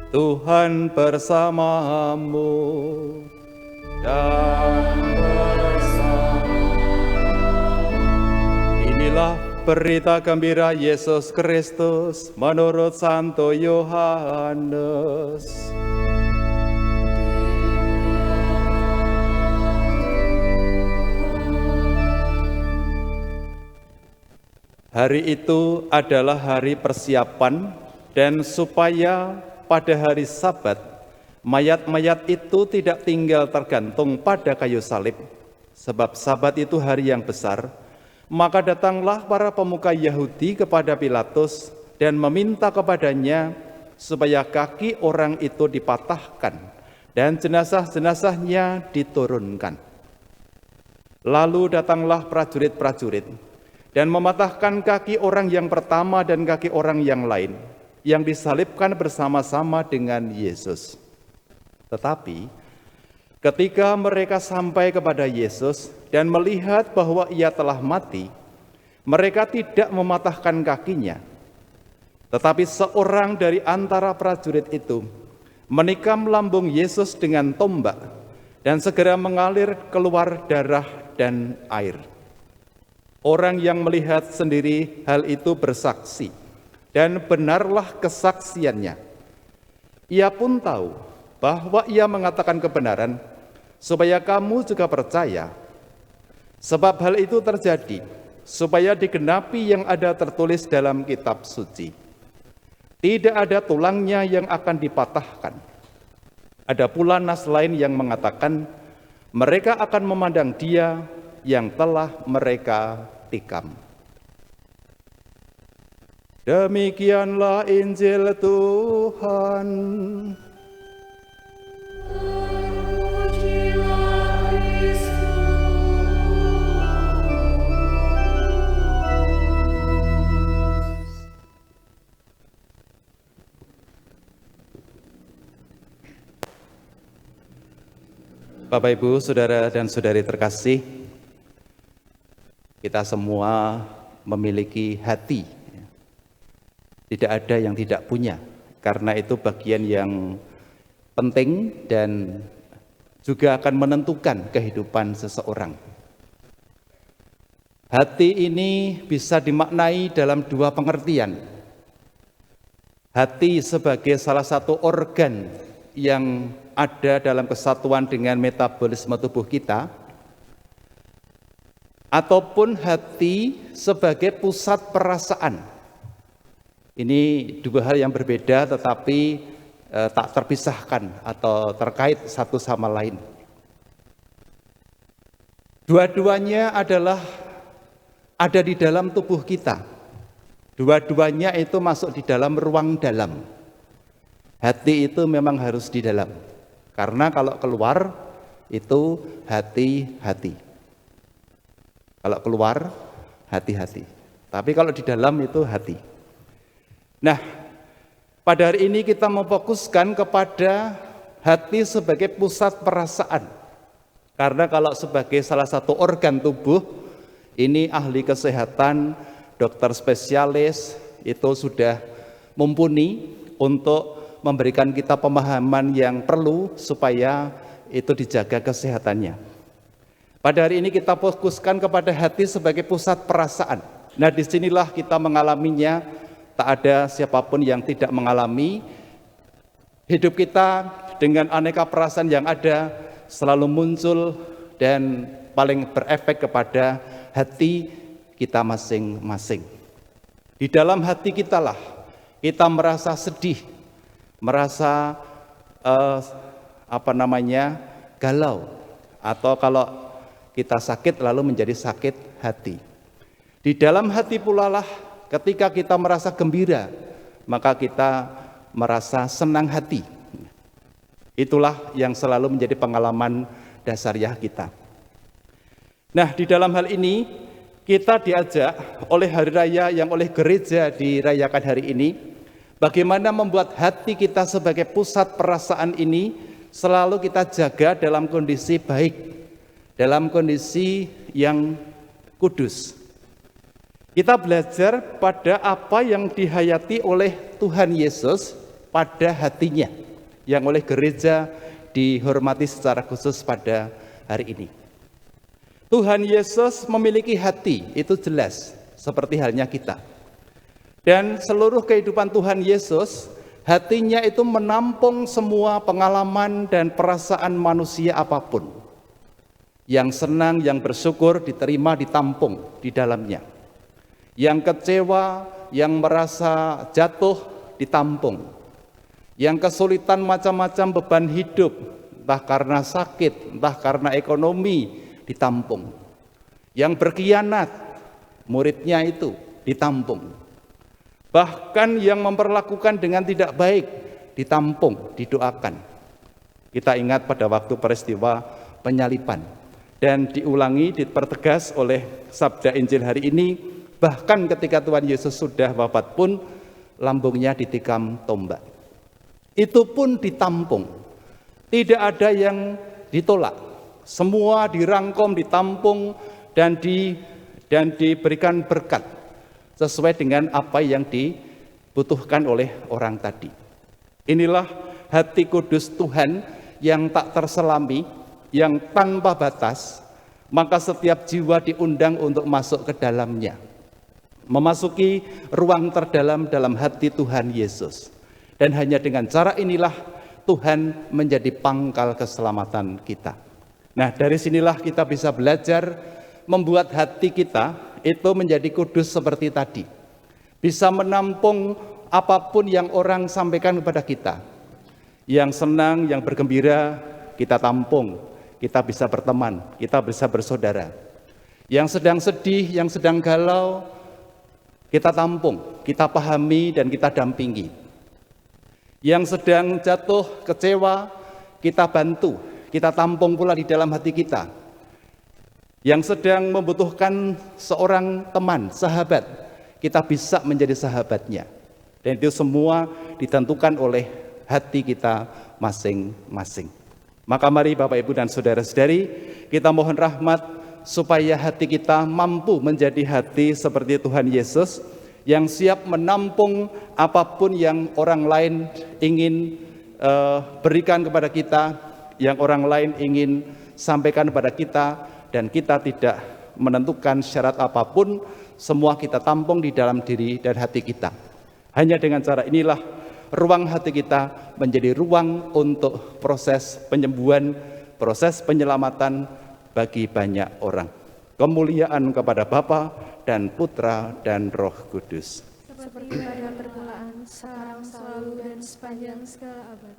Tuhan bersamamu dan bersama. Inilah berita gembira Yesus Kristus menurut Santo Yohanes. Hari itu adalah hari persiapan, dan supaya pada hari Sabat mayat-mayat itu tidak tinggal tergantung pada kayu salib, sebab Sabat itu hari yang besar, maka datanglah para pemuka Yahudi kepada Pilatus dan meminta kepadanya supaya kaki orang itu dipatahkan dan jenazah-jenazahnya diturunkan. Lalu datanglah prajurit-prajurit dan mematahkan kaki orang yang pertama dan kaki orang yang lain, yang disalibkan bersama-sama dengan Yesus. Tetapi ketika mereka sampai kepada Yesus dan melihat bahwa ia telah mati, mereka tidak mematahkan kakinya. Tetapi seorang dari antara prajurit itu menikam lambung Yesus dengan tombak, dan segera mengalir keluar darah dan air. Orang yang melihat sendiri hal itu bersaksi, dan benarlah kesaksiannya. Ia pun tahu bahwa ia mengatakan kebenaran, supaya kamu juga percaya. Sebab hal itu terjadi supaya digenapi yang ada tertulis dalam kitab suci. Tidak ada tulangnya yang akan dipatahkan. Ada pula nas lain yang mengatakan, mereka akan memandang dia yang telah mereka tikam. Demikianlah Injil Tuhan. Terpujilah Kristus. Bapak, Ibu, Saudara dan Saudari terkasih, kita semua memiliki hati. Tidak ada yang tidak punya, karena itu bagian yang penting dan juga akan menentukan kehidupan seseorang. Hati ini bisa dimaknai dalam dua pengertian. Hati sebagai salah satu organ yang ada dalam kesatuan dengan metabolisme tubuh kita, ataupun hati sebagai pusat perasaan. Ini dua hal yang berbeda tetapi tak terpisahkan atau terkait satu sama lain. Dua-duanya adalah ada di dalam tubuh kita. Dua-duanya itu masuk di dalam ruang dalam. Hati itu memang harus di dalam. Karena kalau keluar itu hati-hati. Kalau keluar hati-hati. Tapi kalau di dalam itu hati. Nah, pada hari ini kita memfokuskan kepada hati sebagai pusat perasaan. Karena kalau sebagai salah satu organ tubuh, ini ahli kesehatan, dokter spesialis itu sudah mumpuni untuk memberikan kita pemahaman yang perlu supaya itu dijaga kesehatannya. Pada hari ini kita fokuskan kepada hati sebagai pusat perasaan. Nah, disinilah kita mengalaminya. Tak ada siapapun yang tidak mengalami. Hidup kita dengan aneka perasaan yang ada selalu muncul dan paling berefek kepada hati kita masing-masing. Di dalam hati kitalah kita merasa sedih, merasa galau, atau kalau kita sakit lalu menjadi sakit hati. Di dalam hati pula lah ketika kita merasa gembira, maka kita merasa senang hati. Itulah yang selalu menjadi pengalaman dasariah kita. Nah, di dalam hal ini kita diajak oleh hari raya yang oleh gereja dirayakan hari ini, bagaimana membuat hati kita sebagai pusat perasaan ini selalu kita jaga dalam kondisi baik, dalam kondisi yang kudus. Kita belajar pada apa yang dihayati oleh Tuhan Yesus pada hatinya, yang oleh gereja dihormati secara khusus pada hari ini. Tuhan Yesus memiliki hati, itu jelas, seperti halnya kita. Dan seluruh kehidupan Tuhan Yesus, hatinya itu menampung semua pengalaman dan perasaan manusia apapun. Yang senang, yang bersyukur diterima, ditampung di dalamnya. Yang kecewa, yang merasa jatuh, ditampung. Yang kesulitan macam-macam beban hidup, entah karena sakit, entah karena ekonomi, ditampung. Yang berkhianat, muridnya itu ditampung. Bahkan yang memperlakukan dengan tidak baik, ditampung, didoakan. Kita ingat pada waktu peristiwa penyaliban. Dan diulangi, dipertegas oleh sabda Injil hari ini, bahkan ketika Tuhan Yesus sudah wafat pun, lambungnya ditikam tombak. Itu pun ditampung. Tidak ada yang ditolak. Semua dirangkum, ditampung, dan diberikan berkat sesuai dengan apa yang dibutuhkan oleh orang tadi. Inilah hati kudus Tuhan yang tak terselami, yang tanpa batas, maka setiap jiwa diundang untuk masuk ke dalamnya, memasuki ruang terdalam dalam hati Tuhan Yesus. Dan hanya dengan cara inilah Tuhan menjadi pangkal keselamatan kita. Nah, dari sinilah kita bisa belajar membuat hati kita itu menjadi kudus seperti tadi. Bisa menampung apapun yang orang sampaikan kepada kita. Yang senang, yang bergembira, kita tampung. Kita bisa berteman, kita bisa bersaudara. Yang sedang sedih, yang sedang galau, kita tampung, kita pahami dan kita dampingi. Yang sedang jatuh, kecewa, kita bantu. Kita tampung pula di dalam hati kita. Yang sedang membutuhkan seorang teman, sahabat, kita bisa menjadi sahabatnya. Dan itu semua ditentukan oleh hati kita masing-masing. Maka mari Bapak Ibu dan saudara-saudari, kita mohon rahmat supaya hati kita mampu menjadi hati seperti Tuhan Yesus, yang siap menampung apapun yang orang lain ingin berikan kepada kita, yang orang lain ingin sampaikan kepada kita, dan kita tidak menentukan syarat apapun, semua kita tampung di dalam diri dan hati kita. Hanya dengan cara inilah ruang hati kita menjadi ruang untuk proses penyembuhan, proses penyelamatan bagi banyak orang. Kemuliaan kepada Bapa dan Putra dan Roh Kudus. Seperti pada permulaan, sekarang, selalu, dan sepanjang segala abad.